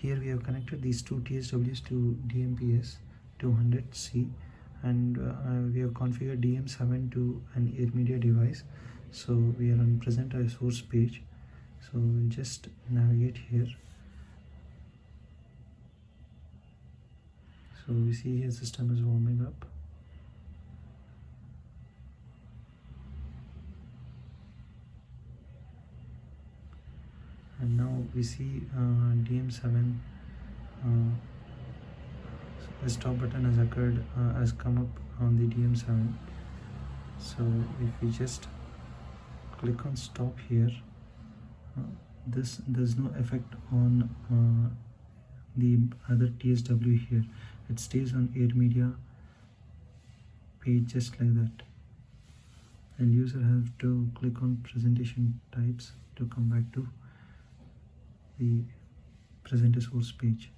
Here we have connected these two TSWs to DMPS 200C, and we have configured DM7 to an air media device. So we are on present as source page. So we'll just navigate here. So we see here system is warming up. And now we see DM7 the stop button has occurred, has come up on the DM7. So if we just click on stop here, there's no effect on the other TSW here. It stays on air media page just like that, and user have to click on presentation types to come back to the presenter source page.